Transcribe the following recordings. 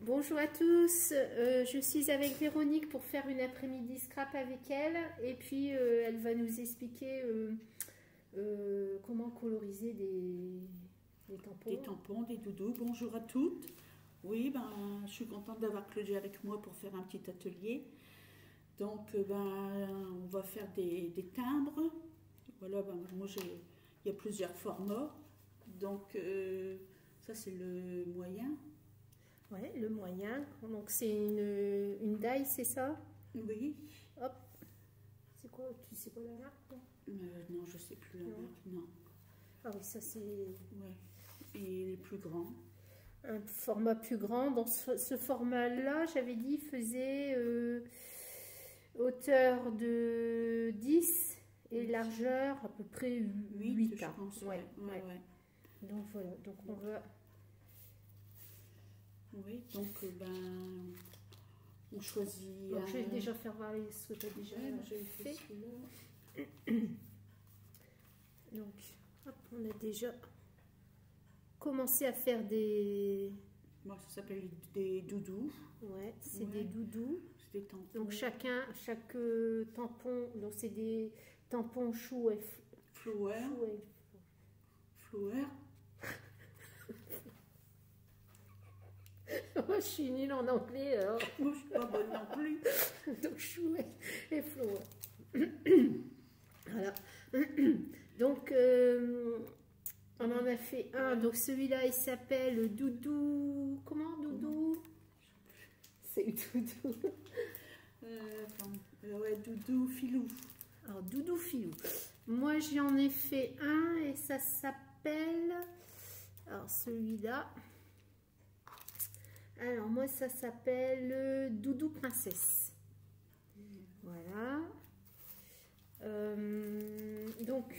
Bonjour à tous, je suis avec Véronique pour faire une après-midi scrap avec elle et puis elle va nous expliquer comment coloriser des tampons. Des tampons, des doudous. Bonjour à toutes. Oui, je suis contente d'avoir Claudia avec moi pour faire un petit atelier. Donc, on va faire des timbres. Voilà, moi il y a plusieurs formats. Donc, ça c'est le moyen. Ouais, le moyen. Donc c'est une die, c'est ça? Oui. Hop. C'est quoi? Tu sais pas la marque? Non, je sais plus la marque. Non. Ah oui, ça c'est... Ouais. Et les plus grands. Un format plus grand. Dans ce format-là, j'avais dit, faisait hauteur de 10 et largeur à peu près 8 je pense. Ouais. Donc voilà, donc on va... Oui, donc on choisit... Je vais déjà faire voir ce que tu as déjà fait. Donc, hop, on a déjà commencé à faire des... Moi, ça s'appelle des doudous. Ouais, c'est des doudous. C'est des tampons. Donc chaque tampon, donc c'est des tampons chou et flower. Je suis nulle en anglais alors. Moi, je suis pas bonne non plus. Donc chou et flower. Voilà. Donc on en a fait un. Donc celui-là il s'appelle Doudou. Comment Doudou? C'est Doudou. Ouais, Doudou Filou. Alors Doudou Filou. Moi j'en ai fait un et ça s'appelle. Alors celui-là. Alors moi ça s'appelle Doudou Princesse. Voilà. Donc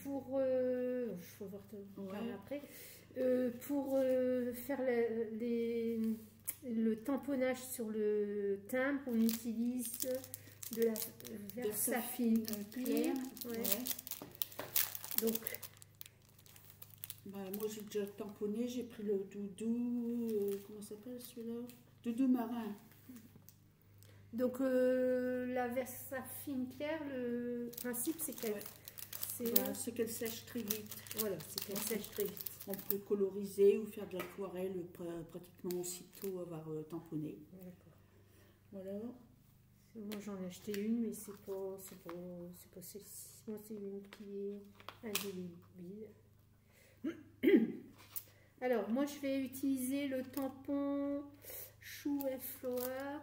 pour je vais voir après. Pour faire le tamponnage sur le timbre, on utilise de la Versafine claire. Donc moi j'ai déjà tamponné, j'ai pris le doudou, comment s'appelle celui-là? Doudou marin. Donc la Versafine claire, le principe c'est qu'elle sèche très vite. Voilà, c'est qu'elle sèche très vite. On peut coloriser ou faire de l'aquarelle pratiquement aussitôt avoir tamponné. D'accord. Voilà. Moi j'en ai acheté une, mais c'est pas celle-ci. Moi c'est une qui est indélébile. Alors moi je vais utiliser le tampon Chou et Flower.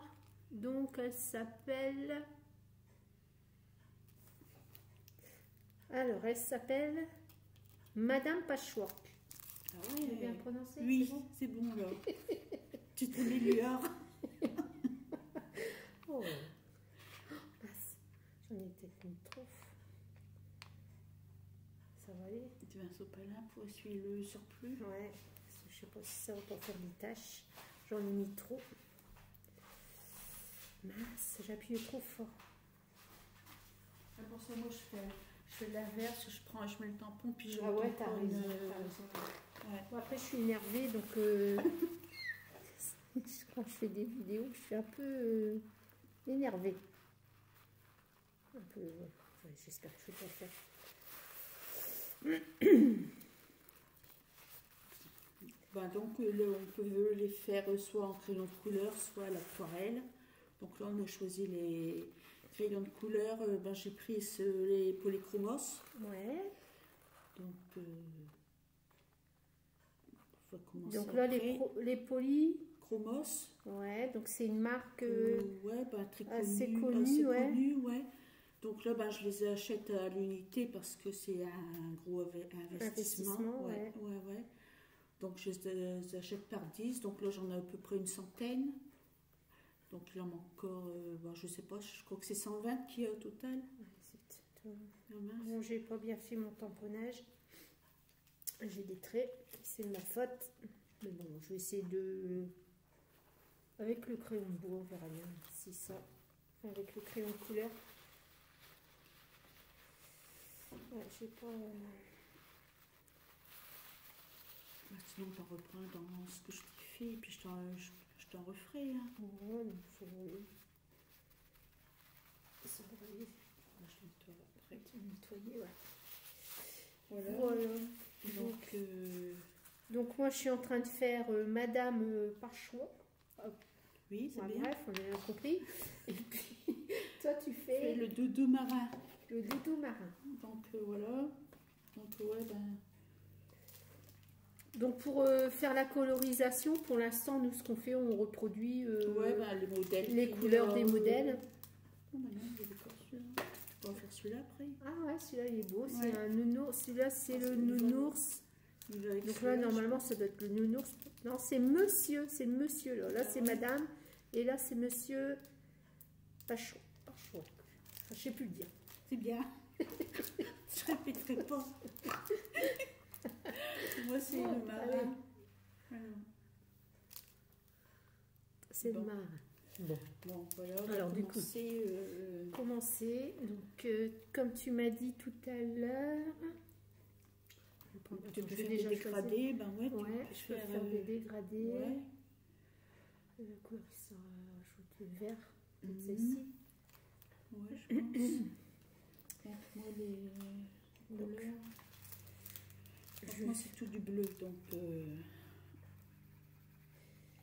Donc elle s'appelle... Alors elle s'appelle Madame Patchwork. Ah ouais, j'ai bien prononcé? Oui, c'est bon là. Tu t'améliores. Oh, j'en ai peut-être mis trop. Ça va aller? Tu veux un sopalin pour essuyer le surplus? Ouais, je sais pas si ça va pas faire des taches. J'en ai mis trop. Mince, j'ai appuyé trop fort. Pour ça, moi je fais l'inverse, je mets le tampon puis je t'as raison. Ouais. Bon, après je suis énervée donc quand je fais des vidéos je suis un peu énervée. Un peu, ouais, j'espère que je vais pas faire. Donc là, on peut les faire soit en crayon de couleur, soit à l'aquarelle. Donc là, on a choisi les crayons de couleur. J'ai pris les polychromos. Ouais. Donc, on va commencer. Donc là, les polychromos. Ouais, donc c'est une marque très assez connue. Ouais. Donc là, je les achète à l'unité parce que c'est un gros investissement. Ouais. Donc je les achète par 10. Donc là, j'en ai à peu près une centaine. Donc il en manque encore, je sais pas, je crois que c'est 120 qu'il y a au total. Bon, j'ai pas bien fait mon tamponnage. J'ai des traits, c'est de ma faute. Mais bon, je vais essayer de... Avec le crayon de bois, on verra bien si ça... Avec le crayon de couleur. Ouais, je sais pas... Sinon, t'en reprends dans ce que je t'ai fait et puis je je t'en referai. Hein. Ouais, il faut... Ça va aller. Moi, je nettoie après. Tu vas nettoyer, ouais. Voilà. Voilà. Donc moi, je suis en train de faire Madame Parchon. Oui, c'est bien. Bref, on a bien compris. Et puis, toi, tu fais le doudou marin. Le doudou marin. Donc, voilà. Donc, ouais, ben... Donc, pour faire la colorisation, pour l'instant, nous, ce qu'on fait, on reproduit ouais, ben, les modèles. Les couleurs des modèles. Oh, maintenant, il y avait pas celui-là. On va faire celui-là après. Ah ouais, celui-là, il est beau. Ouais. C'est un nounours. Celui-là, c'est le nounours. Donc là, normalement, ça doit être le nounours. Non, c'est monsieur. C'est le monsieur, là. Là, c'est madame. Et là, c'est monsieur Pachon. Pachon. Je sais plus le dire. C'est bien. Je répéterai pas. Moi, c'est le marin. C'est le marin. Bon, voilà. Alors, du coup, commencer. Donc, comme tu m'as dit tout à l'heure, tu peux faire des dégradés. Ben ouais, je peux faire des dégradés. Ouais. La couleur qui sera ajoutée vert, c'est celle-ci. Ouais, je pense. Moi, les couleurs. Moi, c'est tout du bleu, donc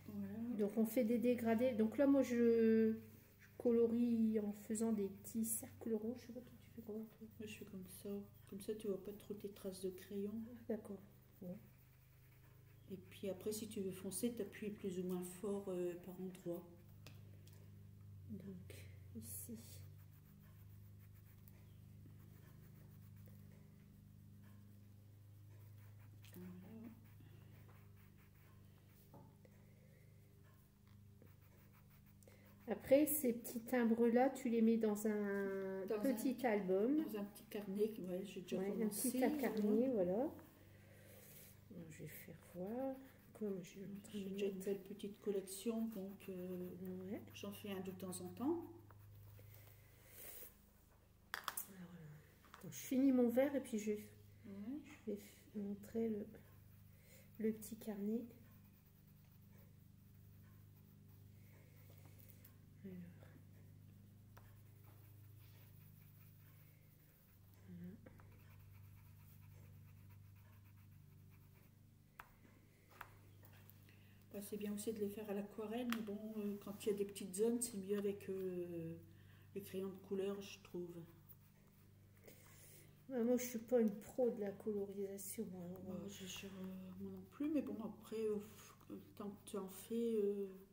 voilà. Donc on fait des dégradés. Donc là, moi, je colorie en faisant des petits cercles ronds. Je sais pas, toi, tu fais comment? Moi, je fais comme ça. Comme ça, tu vois pas trop tes traces de crayon. D'accord. Ouais. Et puis après, si tu veux foncer, tu appuies plus ou moins fort par endroit. Donc ici. Après, ces petits timbres-là, tu les mets dans un petit album. Dans un petit carnet, ouais, j'ai déjà commencé. Un petit carnet, voilà. Je vais faire voir. Comme j'ai déjà une belle petite collection, donc j'en fais un de temps en temps. Alors, donc, je finis mon verre et puis je vais montrer le petit carnet. C'est bien aussi de les faire à l'aquarelle, mais bon, quand il y a des petites zones, c'est mieux avec les crayons de couleur, je trouve. Moi, je ne suis pas une pro de la colorisation. Moi non plus, mais bon, après, tant que tu en fais,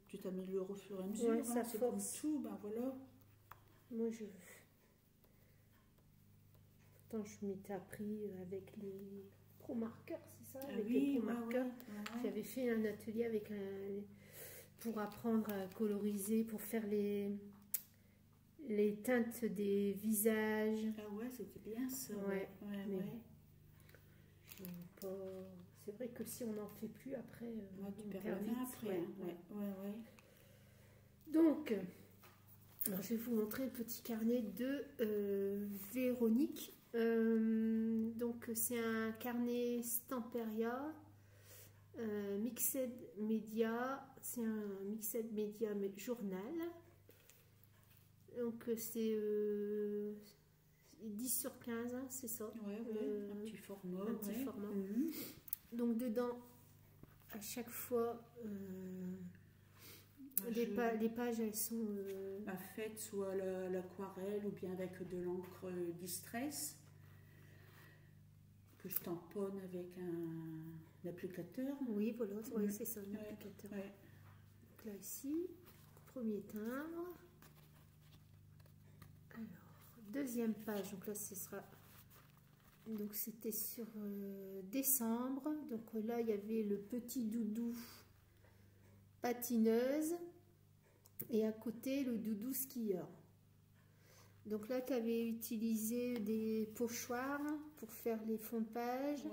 tu t'améliores au fur et à mesure. Ouais, ça c'est force. comme tout, ben voilà. Moi, Pourtant, je m'étais appris avec les pro-marqueurs, c'est ça? Avec les pro-marqueurs. J'avais fait un atelier avec pour apprendre à coloriser, pour faire les teintes des visages. Ah ouais, c'était bien ça. C'est vrai que si on n'en fait plus après, tu perds vite. Après. Donc, alors je vais vous montrer le petit carnet de Véronique. Donc c'est un carnet Stamperia Mixed Media, c'est un Mixed Media journal. Donc c'est 10/15, hein, c'est ça. Un petit format. Format. Donc dedans, à chaque fois, les pages, elles sont faites soit à l'aquarelle ou bien avec de l'encre Distress que je tamponne avec un applicateur. Oui, voilà, c'est ça, un applicateur. Donc là, ici, premier timbre. Alors, deuxième page, donc là, ce sera... Donc, c'était sur décembre. Donc là, il y avait le petit doudou patineuse et à côté, le doudou skieur. Donc là, tu avais utilisé des pochoirs pour faire les fonds de page.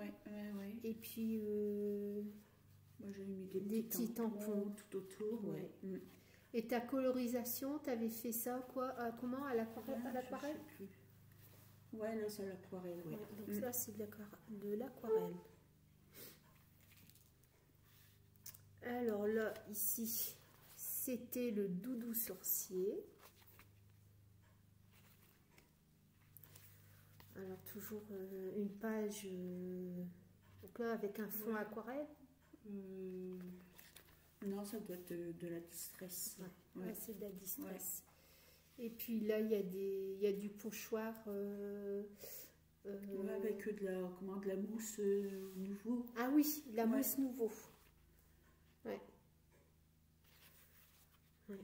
Et puis, moi, j'ai mis des petits tampons tout autour. Et ta colorisation, tu avais fait ça quoi? Comment? À l'aquarelle? Ouais, là, c'est à l'aquarelle. Donc ça, c'est de l'aquarelle. Alors là, ici, c'était le doudou sorcier. Alors toujours une page, donc là avec un fond aquarelle. Non, ça doit être de la distress. Ouais. Ouais, c'est de la distress. Ouais. Et puis là, il y a du pochoir. Avec de la mousse nouveau. Ah oui, la mousse nouveau. Ouais. Ouais.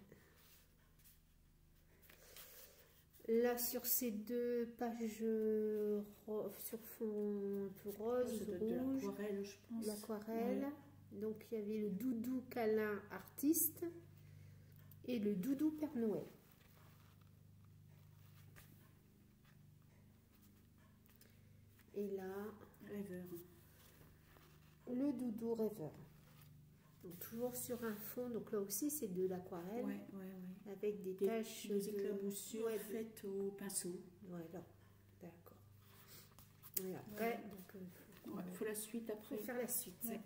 Là, sur ces deux pages sur fond un peu rose, rouge, de l'aquarelle, je pense. L'aquarelle. Ouais. Donc, il y avait le doudou câlin artiste et le doudou Père Noël. Et là, rêveur. Le doudou rêveur. Donc, toujours sur un fond, donc là aussi c'est de l'aquarelle, avec des taches des éclaboussures faites au pinceau. Voilà, d'accord. Et après, donc faut la suite après. Faut faire la suite. Ouais.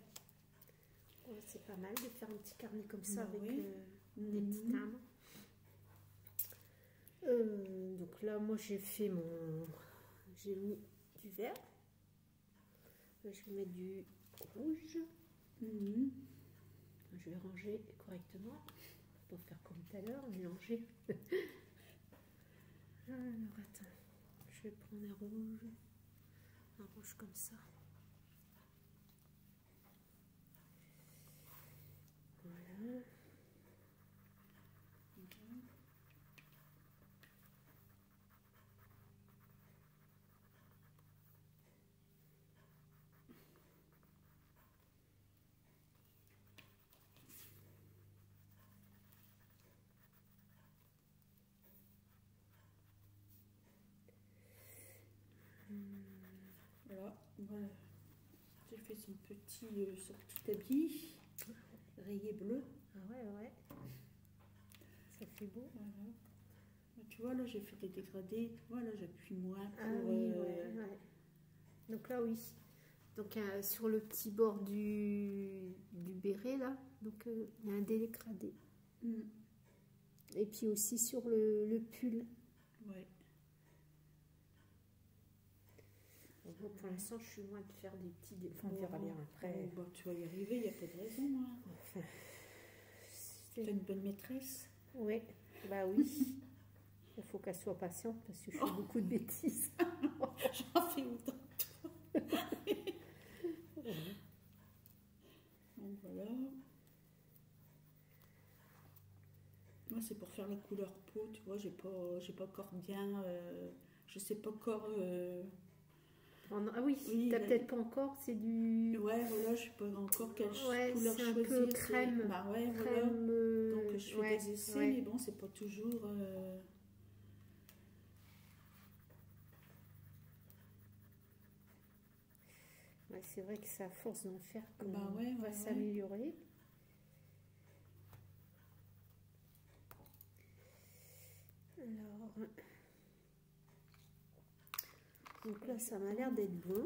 Ouais, c'est pas mal de faire un petit carnet comme ça avec des petits timbres. Donc là, moi j'ai mis du vert. Là, je vais mettre du rouge. Je vais ranger correctement. Pas faire comme tout à l'heure, mélanger. Alors attends, je vais prendre un rouge comme ça. Voilà. Voilà. J'ai fait son petit habit rayé bleu. Ah ouais. Ça fait beau. Voilà. Tu vois, là, j'ai fait des dégradés. Tu vois, là, j'appuie moins pour... ouais. Donc là, oui. Donc, sur le petit bord du béret, là, donc il y a un dégradé. Et puis aussi sur le pull. Ouais. Bon, pour l'instant, je suis loin de faire des petits... Enfin, on verra bien après. Tu vas y arriver, il n'y a pas de raison. Enfin, tu es une bonne maîtresse. Oui, bah oui. Il faut qu'elle soit patiente parce que je fais beaucoup de bêtises. J'en fais autant que toi. Donc voilà. Moi, c'est pour faire la couleur peau, tu vois, j'ai pas encore bien... je sais pas encore... Ah oui, t'as peut-être pas encore, c'est du... Ouais, voilà, je sais pas encore quelle couleur choisir. C'est un peu crème. Bah ouais, crème, voilà. Donc je fais des essais, mais bon, c'est pas toujours... Ouais, c'est vrai que c'est à force d'en faire qu'on va s'améliorer. Alors... Donc là, ça m'a l'air d'être bon.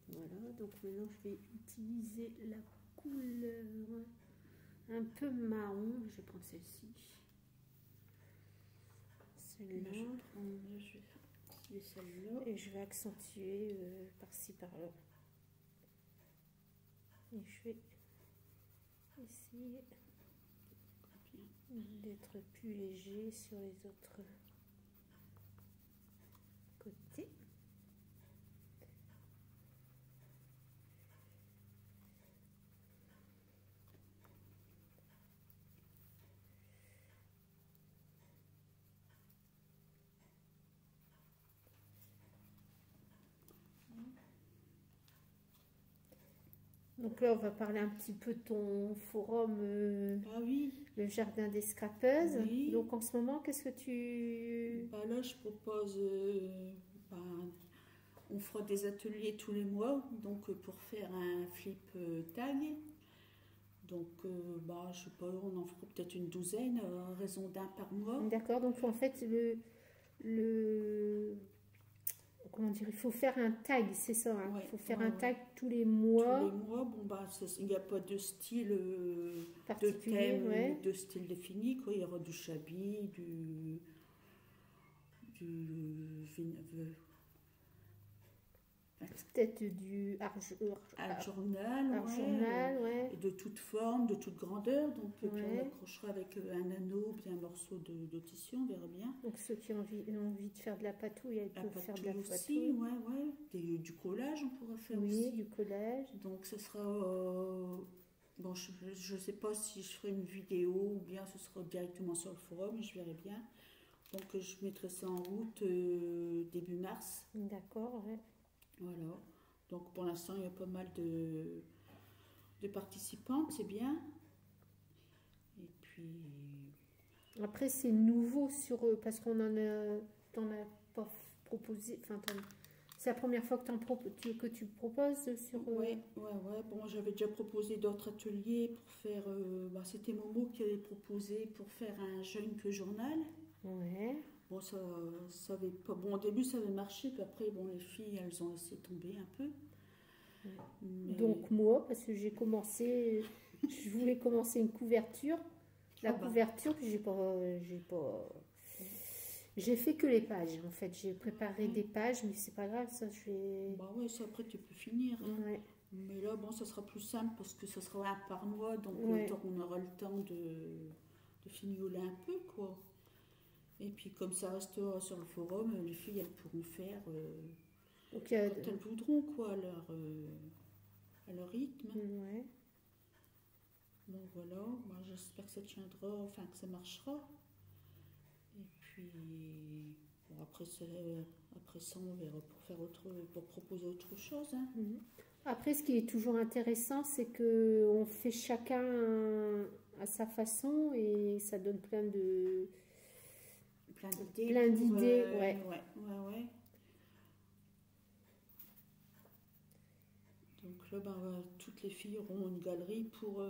Voilà, donc maintenant je vais utiliser la couleur un peu marron. Je vais prendre celle-ci. Celle-là. Je vais celle-là. Et je vais accentuer par-ci, par-là. Et je vais essayer d'être plus léger sur les autres côtés. Donc là, on va parler un petit peu de ton forum, le jardin des scrapeuses. Oui. Donc en ce moment, qu'est-ce que tu... Là, je propose... on fera des ateliers tous les mois, donc pour faire un flip tag. Donc, je sais pas, on en fera peut-être une douzaine, à raison d'un par mois. D'accord, donc en fait, comment dire, il faut faire un tag, c'est ça, hein. Ouais, Il faut faire ouais, un ouais. tag tous les Tous mois les mois, bon, bah, il n'y a pas de style, de particuliers, thème, ouais. de style défini, quoi. Il y aura du shabby, du Peut-être du un journal, art journal, ouais. et de toute forme, de toute grandeur. Donc, et puis on Ouais. accrochera avec un anneau, bien un morceau de tissu, on verra bien. Donc ceux qui ont envie de faire de la patouille, ils Un peuvent faire de la patouille aussi, patouille. ouais. Du collage, on pourra faire Oui, aussi. du collage. Donc, ce sera. Bon, je ne sais pas si je ferai une vidéo ou bien ce sera directement sur le forum, je verrai bien. Donc, je mettrai ça en route début mars. D'accord, ouais. Voilà. Donc, pour l'instant, il y a pas mal de participantes, c'est bien. Et puis. Après, c'est nouveau sur eux parce qu'on t'en as pas proposé. Enfin, c'est la première fois que tu proposes sur. Ouais. Bon, j'avais déjà proposé d'autres ateliers pour faire. Bah, c'était Momo qui avait proposé pour faire un jeune que journal. Ouais. Bon, ça avait pas. Bon, au début, ça avait marché, puis après, bon, les filles, elles ont laissé tomber un peu. Mais- Donc moi, parce que j'ai commencé, je voulais commencer une couverture. La Ah bah. couverture, j'ai fait que les pages. En fait, j'ai préparé des pages, mais c'est pas grave, ça je vais. Bah ouais, ça après, tu peux finir. Hein. Ouais. Mais là, bon, ça sera plus simple parce que ça sera un par mois, donc Ouais. on aura le temps de fignoler un peu, quoi. Et puis, comme ça restera sur le forum, les filles, elles pourront faire Donc, quand elles voudront, quoi, à leur rythme. ouais. Donc voilà, moi j'espère que ça tiendra, enfin que ça marchera. Et puis, bon, après ça, on verra pour proposer autre chose. Hein. Mhm. Après, ce qui est toujours intéressant, c'est que on fait chacun à sa façon et ça donne plein d'idées. Plein d'idées, Ouais. ouais. Donc là, ben, toutes les filles auront une galerie pour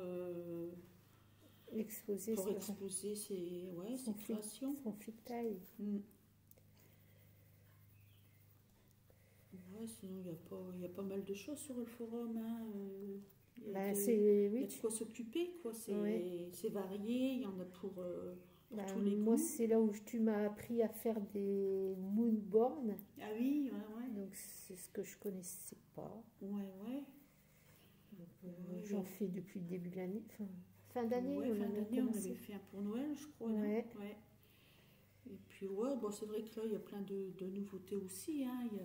Exposer ses créations. son fictail. Ouais, sinon, il y a pas mal de choses sur le forum. Hein. Il y a de quoi s'occuper, quoi. C'est varié, il y en a pour tous les moi, goûts. c'est là où tu m'as appris à faire des moonborn. Ah oui, ouais. Donc, c'est ce que je connaissais pas. Ouais. J'en fais depuis le début de l'année. Fin d'année, on avait fait un pour Noël, je crois. Ouais. Et puis, ouais, bon, c'est vrai que là, il y a plein de nouveautés aussi. Hein. Il y a...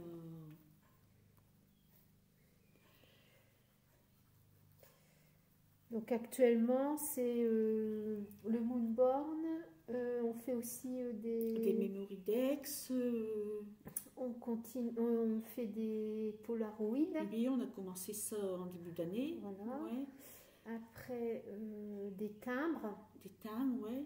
Donc, actuellement, c'est le moonborn. On fait aussi des memory decks. On fait des polaroids. Oui, on a commencé ça en début d'année. Voilà. Ouais. Après, des timbres. Des timbres, ouais.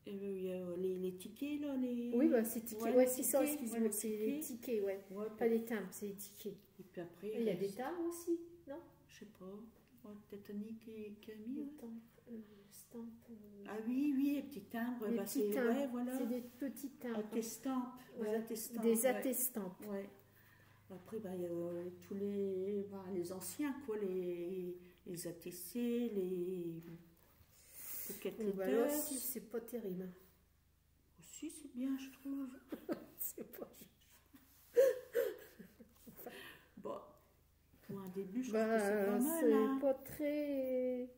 Il y a les tickets, là. Oui, bah, c'est tickets. Ouais, c'est ça, excuse-moi. C'est les tickets, ouais. Pas des timbres, c'est les tickets. Et puis après, il y a des timbres aussi, non? Je sais pas. Peut-être Annick et Camille. Ah oui, les petits timbres. Les petits timbres. Ouais, voilà. C'est des petits timbres. Attestampes. Des attestampes. Ouais. Après, il y a tous les anciens, quoi. Les ATC, les pocket letters. Là aussi, c'est pas terrible. Aussi, c'est bien, je trouve. C'est pas... Bon, pour un début, je trouve que c'est pas mal. C'est pas très...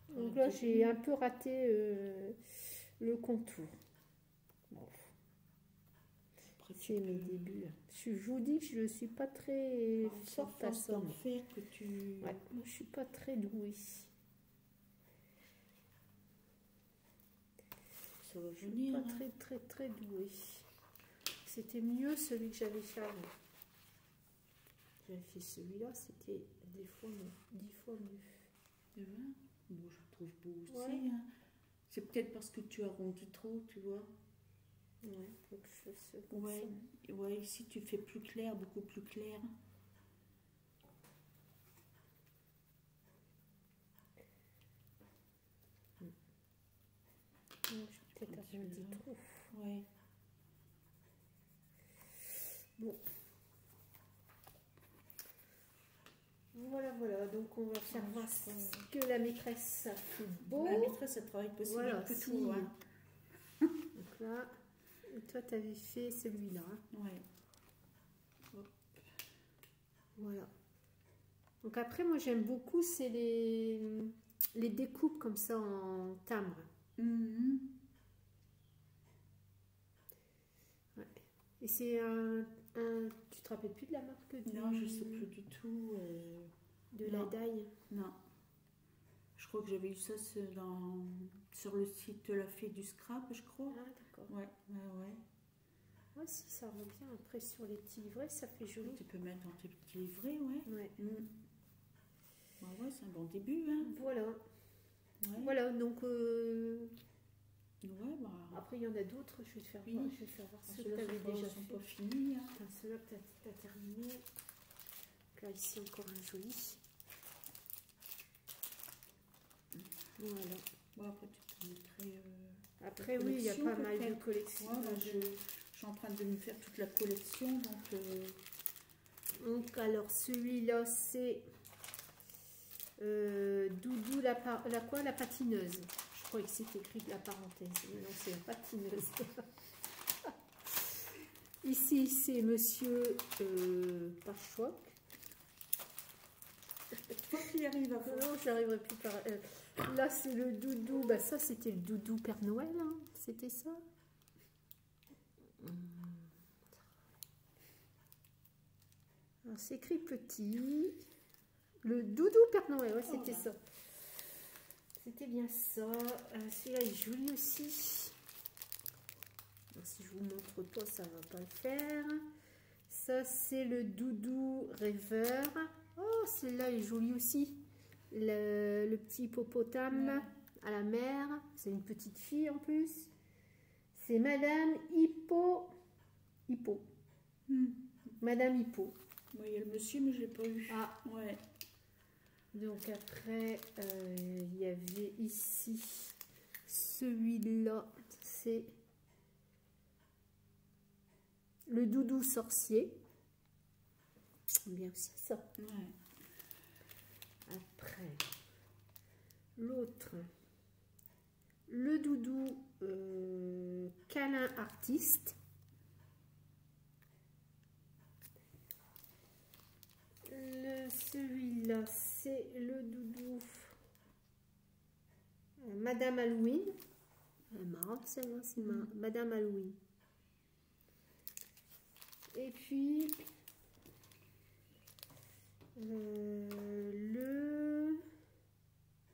Donc là, j'ai un peu raté le contour. Bon. C'est mes débuts. Je vous dis que je ne suis pas très forte à ça. Ouais, moi, je suis pas très douée. Ça va venir. Pas très douée. C'était mieux celui que j'avais fait avant. J'avais fait celui-là, c'était 10 fois mieux. Bon, je trouve beau aussi. Ouais. Hein. C'est peut-être parce que tu arrondis trop, tu vois. Ouais, faut que je fasse comme ça. Ouais, ici tu fais plus clair, beaucoup plus clair. Je peut-être arrondi trop. Ouais. Bon. Voilà, voilà. Donc, on va faire voir ce que la maîtresse a fait beau. La maîtresse, elle travaille possible Voilà, que si. tout. Hein. Donc là, et toi, tu avais fait celui-là. Hein. Ouais. Voilà. Donc après, moi, j'aime beaucoup, c'est les découpes comme ça en timbre. Mhm. Ouais. Et c'est tu te rappelles plus de la marque Non, je sais plus du tout. De la daille. Non. Je crois que j'avais eu ça sur le site de la Fée du Scrap, je crois. Ah, d'accord. Ouais. Ouais, si, ça rend bien. Après, sur les petits livrets, ça fait joli. Tu peux mettre dans tes petits livrets, ouais. Ouais. Ouais, c'est un bon début, hein. Voilà. Ouais. Voilà, donc... Ouais, bah... Après, il y en a d'autres. Je vais te faire voir, je vais faire voir ceux que tu avais déjà fait. Pas finis, hein. Enfin, ceux-là que tu as terminé. Donc là, ici, encore un joli. Voilà. Bon, après, tu te mettrais... Après, oui, il y a pas mal de collections. Ouais, je suis en train de me faire toute la collection, Donc, alors, celui-là, c'est Doudou la quoi? La patineuse. Je croyais que c'était écrit de la parenthèse. Mais non, c'est la patineuse. Ici, c'est Monsieur Parchoc. Toi qui arrives à voir. Non, j'arriverai plus par... là, c'est le doudou. Bah, ça, c'était le doudou Père Noël. Hein. C'était ça. C'est écrit petit. Le doudou Père Noël. Ouais, c'était ça. C'était bien ça. Celui-là est joli aussi. Alors, si je vous montre pas, ça va pas le faire. Ça, c'est le doudou rêveur. Oh, celui-là est joli aussi. Le petit hippopotame à la mer. C'est une petite fille en plus. C'est Madame Hippo. Madame Hippo. Oui, il y a le monsieur, mais je l'ai pas eu. Ah, ouais. Donc après, il y avait ici celui-là. C'est le doudou sorcier. Bien aussi ça. Ouais. Après, l'autre, le doudou câlin artiste. Celui-là, c'est le doudou Madame Halloween. Marrant celle-là, c'est Madame Halloween. Et puis le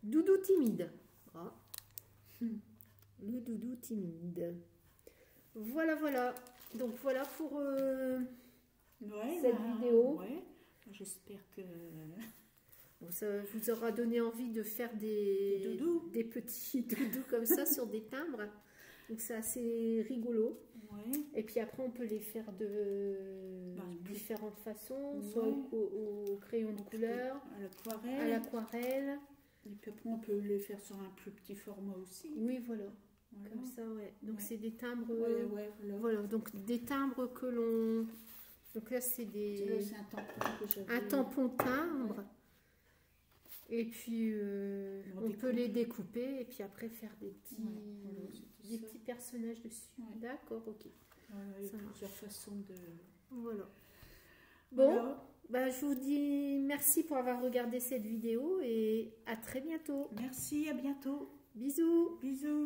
doudou timide. Ah. Le doudou timide. Voilà, voilà. Donc voilà pour cette vidéo. Ouais. J'espère que bon, ça vous aura donné envie de faire des petits doudous comme ça sur des timbres. Donc c'est assez rigolo. Ouais. Et puis après on peut les faire de différentes façons, soit au crayon de couleur, à l'aquarelle. Et puis après on peut les faire sur un plus petit format aussi. Oui, voilà. Comme ça, ouais. Donc c'est des timbres. Voilà. Donc des timbres que l'on. Donc là c'est un tampon que j'avais. Un tampon timbre. Ouais. Et puis on peut les découper et puis après faire des petits personnages dessus. Ouais. D'accord, ok. Voilà, il y a plusieurs façons de... Voilà. Bon, bah, je vous dis merci pour avoir regardé cette vidéo et à très bientôt. Merci, à bientôt. Bisous. Bisous.